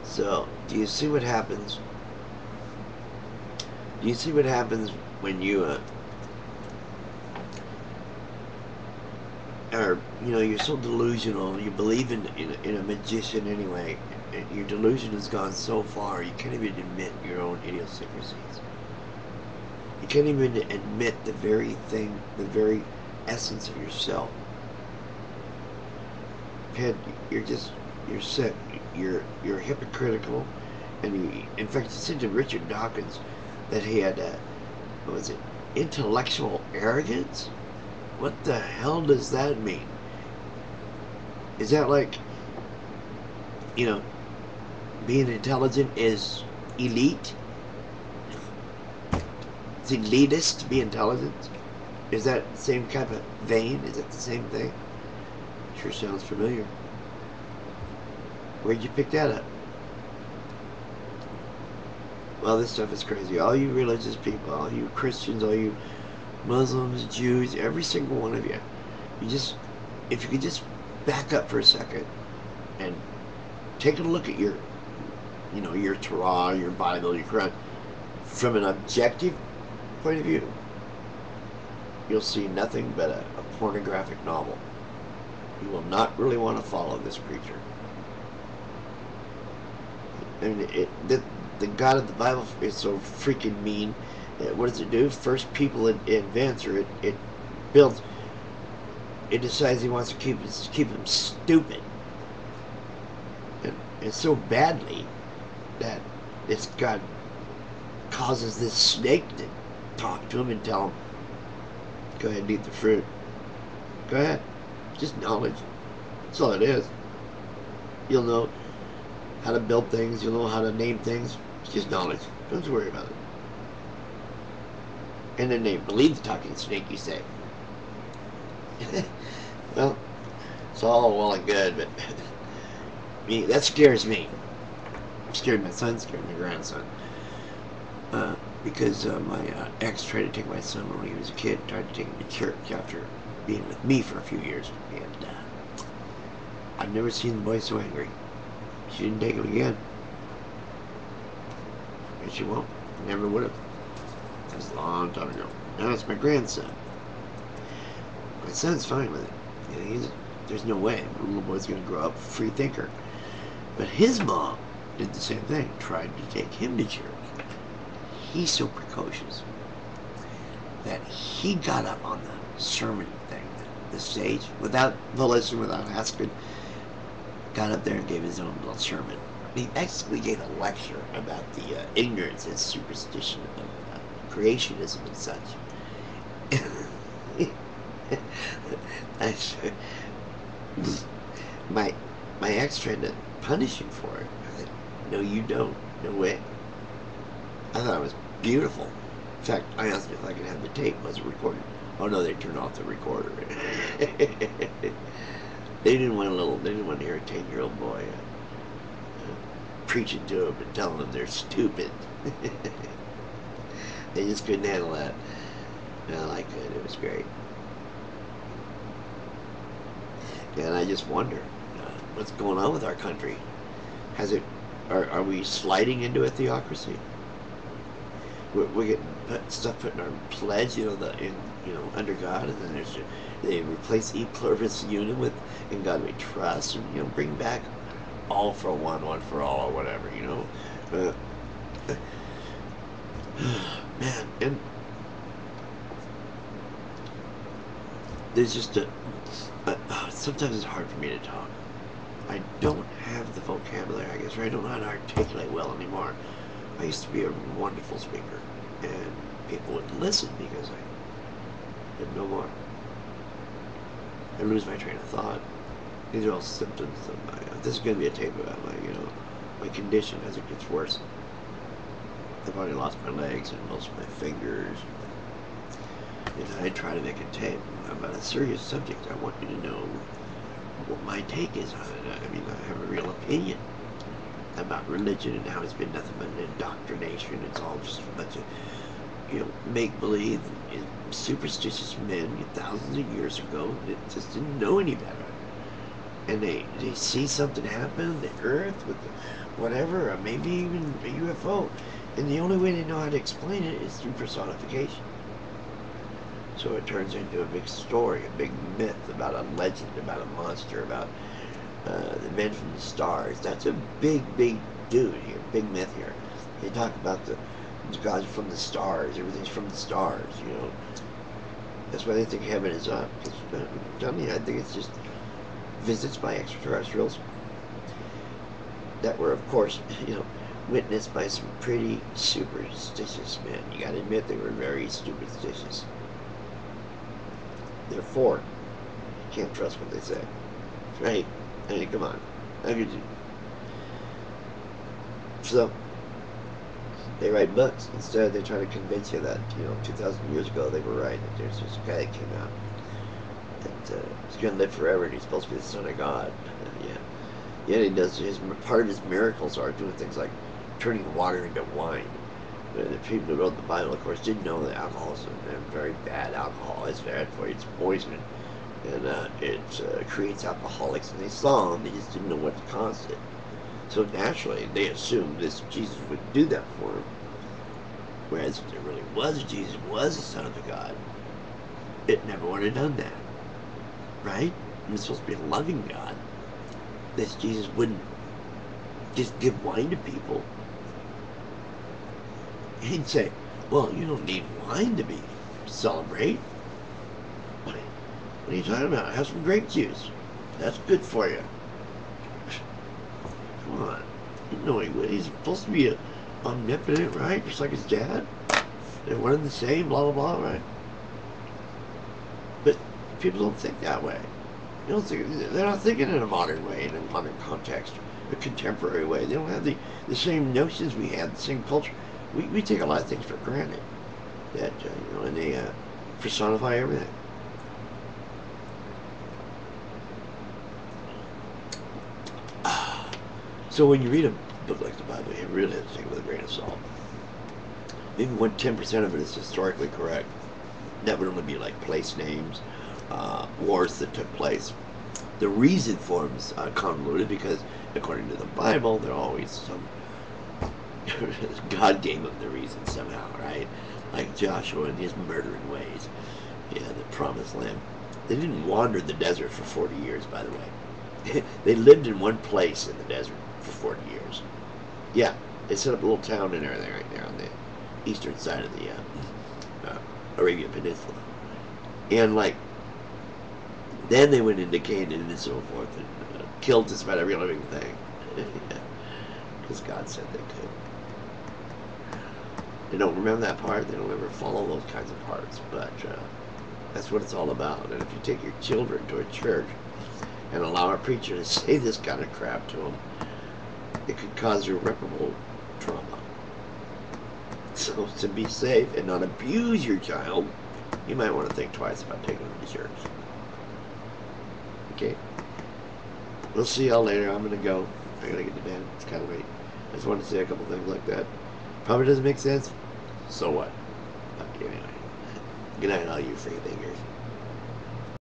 So, do you see what happens? Do you see what happens when you are, you're so delusional, you believe in a magician anyway, and your delusion has gone so far, you can't even admit your own idiosyncrasies. You can't even admit the very thing, the very essence of yourself. Ted, you're sick. You're hypocritical, and in fact, you said to Richard Dawkins that he had, what was it, intellectual arrogance? What the hell does that mean? Is that like, you know, being intelligent is elite? It's elitist to be intelligent? Is that the same kind of vein? Is it the same thing? Sure sounds familiar. Where'd you pick that up? Well, this stuff is crazy. All you religious people, all you Christians, all you Muslims, Jews, every single one of you, if you could just back up for a second and take a look at your Torah, your Bible, your Quran, from an objective point of view, you'll see nothing but a pornographic novel. You will not really want to follow this creature. I mean, the God of the Bible is so freaking mean. What does it do? First, people advance, or it builds. It decides he wants to keep him stupid, and so badly that this God causes this snake to talk to him and tell him, "Go ahead and eat the fruit. Go ahead, just knowledge. That's all it is. You'll know how to build things. You'll know how to name things. It's just knowledge. Don't worry about it." And then they believe the talking snake, you say. Well, it's all well and good, but that scares me. Scared my son, scared my grandson. Because my ex tried to take my son when he was a kid, tried to take him to church after being with me for a few years. And I've never seen the boy so angry. She didn't take him again. And she won't. Never would have. That was a long time ago. Now it's my grandson. My son's fine with it. There's no way the little boy's going to grow up a free thinker. But his mom did the same thing, tried to take him to church. He's so precocious that he got up on the sermon thing, the stage, without volition, without asking, got up there and gave his own little sermon. He actually gave a lecture about the ignorance and superstition of creationism and such. my my ex tried to punish him for it. I said, "No, you don't. No way." I thought it was beautiful. In fact, I asked if I could have the tape. Was it recorded? Oh no, they turned off the recorder. They didn't want to hear a 10-year-old boy preaching to them and telling them they're stupid. They just couldn't handle that. And I liked it. It was great. And I just wonder what's going on with our country. Are we sliding into a theocracy? We're getting stuff put in our pledge, under God, and then they replace e pluribus unum with "in God we trust," and bring back all for one, one for all, or whatever, man, and there's just sometimes it's hard for me to talk. I don't have the vocabulary, I guess, or I don't know how to articulate well anymore. I used to be a wonderful speaker, and people would listen because I didn't know more. I lose my train of thought. These are all symptoms of my. This is going to be a tape about my condition as it gets worse. I've already lost my legs and most of my fingers. And I try to make a tape about a serious subject. I want you to know what my take is on it. I mean, I have a real opinion about religion and how it's been nothing but an indoctrination. It's all just a bunch of, make-believe, superstitious men thousands of years ago that just didn't know any better. and they see something happen on the earth with whatever, or maybe even a UFO, and the only way they know how to explain it is through personification. So it turns into a big story, a big myth about a legend, about a monster, about the men from the stars. That's a big dude here, big myth here. They talk about the gods from the stars, everything's from the stars, you know. That's why they think heaven is up. I'm telling you, I think it's just visits by extraterrestrials that were, of course, you know, witnessed by some pretty superstitious men. You gotta admit they were very superstitious. Therefore, you can't trust what they say. Right? I mean, come on. How could you? So, they write books. Instead, they try to convince you that, you know, 2,000 years ago they were right. That there's this guy that came out that he's going to live forever and he's supposed to be the son of God. Yeah. Yeah, he does. Part of his miracles are doing things like turning water into wine. The people who wrote the Bible, of course, didn't know that alcohol is a very bad alcohol. It's bad for you. It's poison. And it creates alcoholics. And they saw them. They just didn't know what caused it. So naturally, they assumed this Jesus would do that for them. Whereas if there really was Jesus, was the Son of the God, it never would have done that. Right? It was supposed to be a loving God. This Jesus wouldn't just give wine to people. He'd say, well, you don't need wine to celebrate. What are you talking about? Have some grape juice. That's good for you. Come on. You know he would. He's supposed to be omnipotent, right? Just like his dad. They're one and the same, blah, blah, blah, right? But people don't think that way. They don't think, they're not thinking in a modern way, in a modern context, a contemporary way. They don't have the same notions we had, the same culture. We take a lot of things for granted. That, you know, and they personify everything. So when you read a book like the Bible, you really have to take it with a grain of salt. Maybe 10% of it is historically correct. That would only be like place names, wars that took place. The reason for them is convoluted because, according to the Bible, there are always some. God gave them the reason somehow, right? Like Joshua and his murdering ways. Yeah, the promised land. They didn't wander the desert for 40 years, by the way. They lived in one place in the desert for 40 years. Yeah, they set up a little town and everything right there on the eastern side of the Arabian Peninsula. And, like, then they went into Canaan and so forth and killed just about every living thing. Because God said they could. They don't remember that part. They don't ever follow those kinds of parts. But that's what it's all about. And if you take your children to a church and allow a preacher to say this kind of crap to them, it could cause irreparable trauma. So to be safe and not abuse your child, you might want to think twice about taking them to church. Okay? We'll see y'all later. I'm going to go. I got to get to bed. It's kind of late. I just wanted to say a couple things like that. Probably doesn't make sense. So what? Okay, anyway. Good night, all you free thinkers.